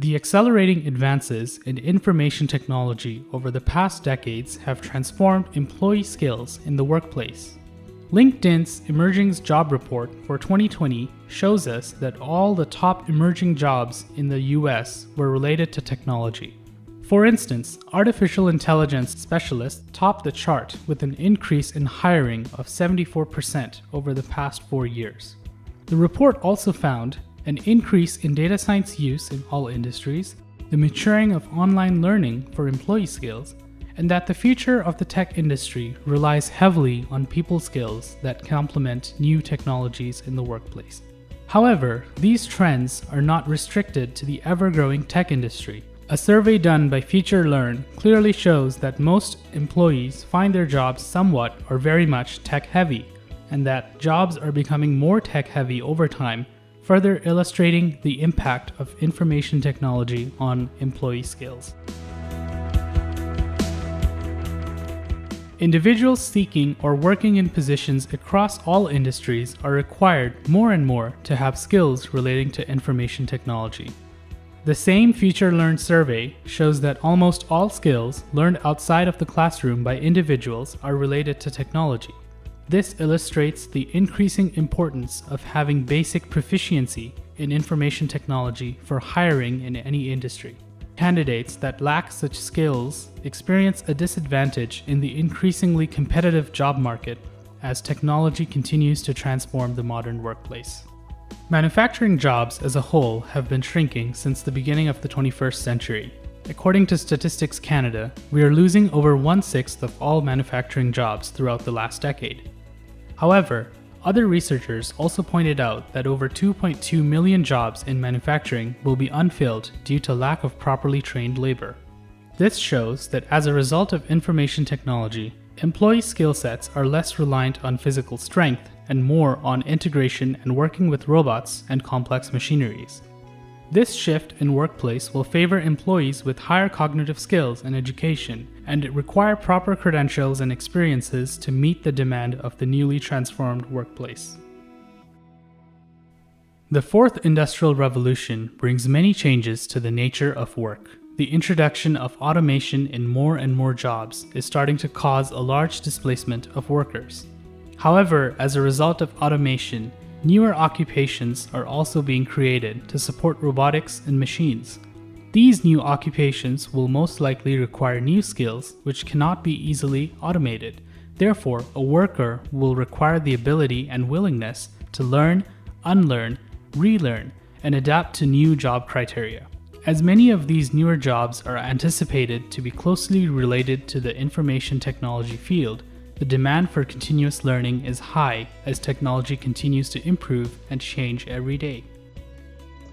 The accelerating advances in information technology over the past decades have transformed employee skills in the workplace. LinkedIn's Emerging Job Report for 2020 shows us that all the top emerging jobs in the US were related to technology. For instance, artificial intelligence specialists topped the chart with an increase in hiring of 74% over the past 4 years. The report also found an increase in data science use in all industries, the maturing of online learning for employee skills, and that the future of the tech industry relies heavily on people skills that complement new technologies in the workplace. However, these trends are not restricted to the ever-growing tech industry. A survey done by FutureLearn clearly shows that most employees find their jobs somewhat or very much tech-heavy, and that jobs are becoming more tech-heavy over time, further illustrating the impact of information technology on employee skills. Individuals seeking or working in positions across all industries are required more and more to have skills relating to information technology. The same FutureLearn survey shows that almost all skills learned outside of the classroom by individuals are related to technology. This illustrates the increasing importance of having basic proficiency in information technology for hiring in any industry. Candidates that lack such skills experience a disadvantage in the increasingly competitive job market as technology continues to transform the modern workplace. Manufacturing jobs as a whole have been shrinking since the beginning of the 21st century. According to Statistics Canada, we are losing over 1/6 of all manufacturing jobs throughout the last decade. However, other researchers also pointed out that over 2.2 million jobs in manufacturing will be unfilled due to lack of properly trained labor. This shows that as a result of information technology, employee skill sets are less reliant on physical strength and more on integration and working with robots and complex machineries. This shift in workplace will favor employees with higher cognitive skills and education, and require proper credentials and experiences to meet the demand of the newly transformed workplace. The fourth industrial revolution brings many changes to the nature of work. The introduction of automation in more and more jobs is starting to cause a large displacement of workers. However, as a result of automation, newer occupations are also being created to support robotics and machines. These new occupations will most likely require new skills which cannot be easily automated. Therefore, a worker will require the ability and willingness to learn, unlearn, relearn, and adapt to new job criteria. As many of these newer jobs are anticipated to be closely related to the information technology field, the demand for continuous learning is high as technology continues to improve and change every day.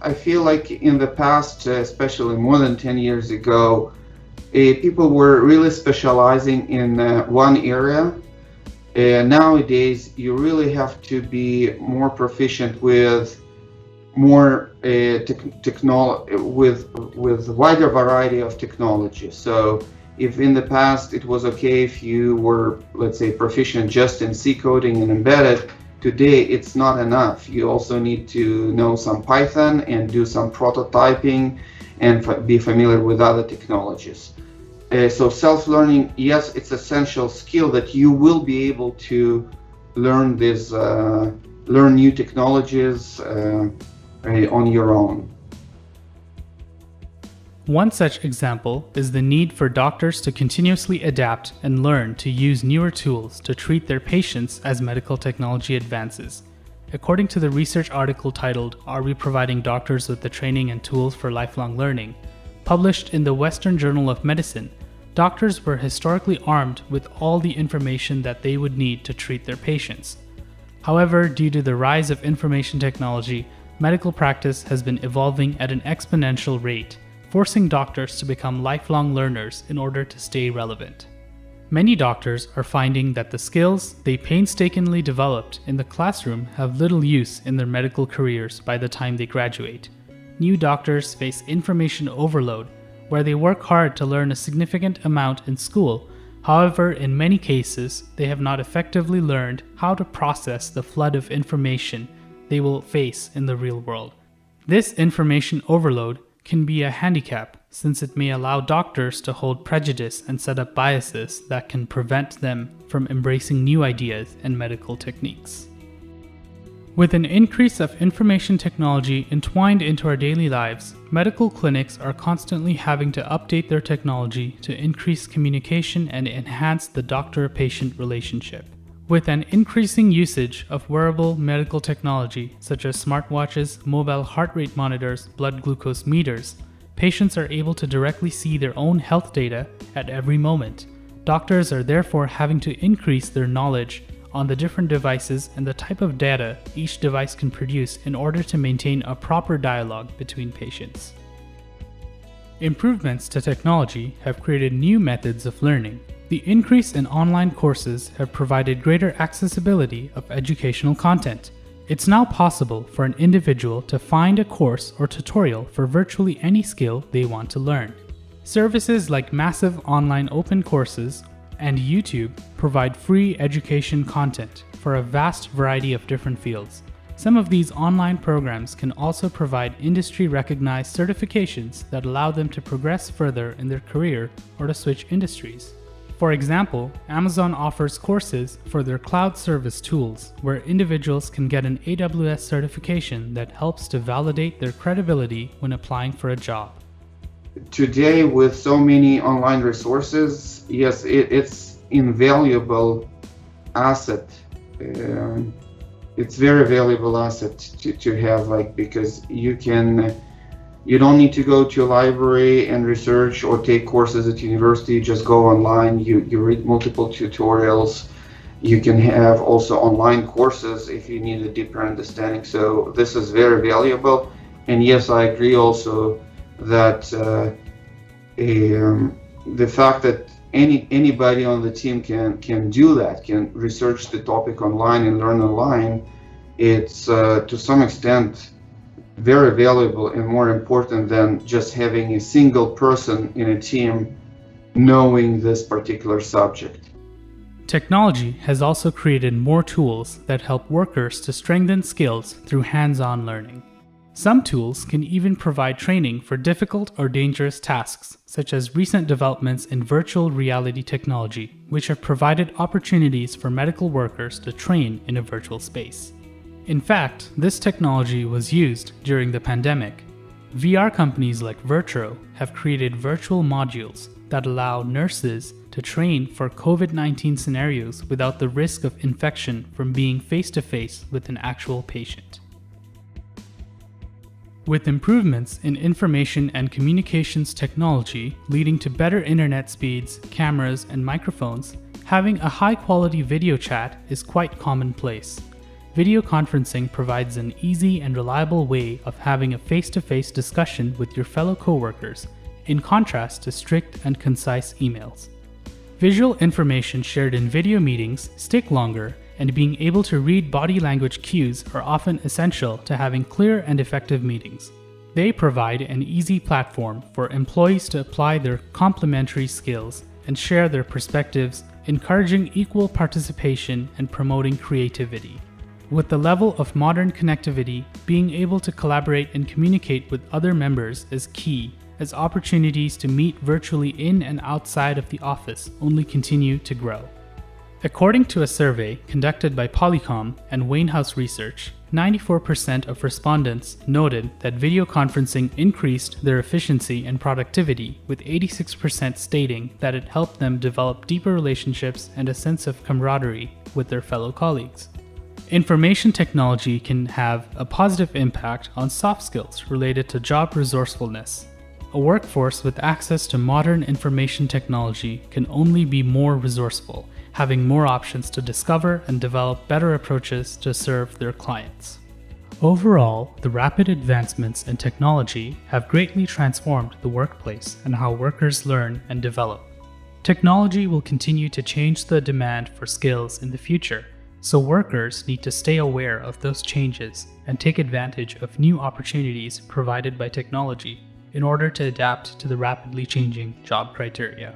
I feel like in the past, especially more than 10 years ago, people were really specializing in one area. Nowadays, you really have to be more proficient with more with wider variety of technology. So if in the past it was okay if you were, let's say, proficient just in C coding and embedded, today it's not enough. You also need to know some Python and do some prototyping and be familiar with other technologies. So self-learning, yes, it's essential skill that you will be able to learn learn new technologies on your own. One such example is the need for doctors to continuously adapt and learn to use newer tools to treat their patients as medical technology advances. According to the research article titled, "Are We Providing Doctors with the Training and Tools for Lifelong Learning?" published in the Western Journal of Medicine, doctors were historically armed with all the information that they would need to treat their patients. However, due to the rise of information technology, medical practice has been evolving at an exponential rate, forcing doctors to become lifelong learners in order to stay relevant. Many doctors are finding that the skills they painstakingly developed in the classroom have little use in their medical careers by the time they graduate. New doctors face information overload, where they work hard to learn a significant amount in school. However, in many cases, they have not effectively learned how to process the flood of information they will face in the real world. This information overload can be a handicap, since it may allow doctors to hold prejudice and set up biases that can prevent them from embracing new ideas and medical techniques. With an increase of information technology entwined into our daily lives, medical clinics are constantly having to update their technology to increase communication and enhance the doctor-patient relationship. With an increasing usage of wearable medical technology, such as smartwatches, mobile heart rate monitors, blood glucose meters, patients are able to directly see their own health data at every moment. Doctors are therefore having to increase their knowledge on the different devices and the type of data each device can produce in order to maintain a proper dialogue between patients. Improvements to technology have created new methods of learning. The increase in online courses have provided greater accessibility of educational content. It's now possible for an individual to find a course or tutorial for virtually any skill they want to learn. Services like massive online open courses and YouTube provide free education content for a vast variety of different fields. Some of these online programs can also provide industry-recognized certifications that allow them to progress further in their career or to switch industries. For example, Amazon offers courses for their cloud service tools, where individuals can get an AWS certification that helps to validate their credibility when applying for a job. Today, with so many online resources, yes, it's invaluable asset. It's very valuable asset to have, because you don't need to go to a library and research or take courses at university. You just go online, you read multiple tutorials. You can have also online courses if you need a deeper understanding. So this is very valuable. And yes, I agree also that the fact that anybody on the team can do that, can research the topic online and learn online, it's to some extent very valuable and more important than just having a single person in a team knowing this particular subject. Technology has also created more tools that help workers to strengthen skills through hands-on learning. Some tools can even provide training for difficult or dangerous tasks, such as recent developments in virtual reality technology, which have provided opportunities for medical workers to train in a virtual space. In fact, this technology was used during the pandemic. VR companies like Virtro have created virtual modules that allow nurses to train for COVID-19 scenarios without the risk of infection from being face-to-face with an actual patient. With improvements in information and communications technology leading to better internet speeds, cameras, and microphones, having a high-quality video chat is quite commonplace. Video conferencing provides an easy and reliable way of having a face-to-face discussion with your fellow coworkers, in contrast to strict and concise emails. Visual information shared in video meetings stick longer, and being able to read body language cues are often essential to having clear and effective meetings. They provide an easy platform for employees to apply their complementary skills and share their perspectives, encouraging equal participation and promoting creativity. With the level of modern connectivity, being able to collaborate and communicate with other members is key, as opportunities to meet virtually in and outside of the office only continue to grow. According to a survey conducted by Polycom and Wainhouse Research, 94% of respondents noted that video conferencing increased their efficiency and productivity, with 86% stating that it helped them develop deeper relationships and a sense of camaraderie with their fellow colleagues. Information technology can have a positive impact on soft skills related to job resourcefulness. A workforce with access to modern information technology can only be more resourceful, having more options to discover and develop better approaches to serve their clients. Overall, the rapid advancements in technology have greatly transformed the workplace and how workers learn and develop. Technology will continue to change the demand for skills in the future, so workers need to stay aware of those changes and take advantage of new opportunities provided by technology in order to adapt to the rapidly changing job criteria.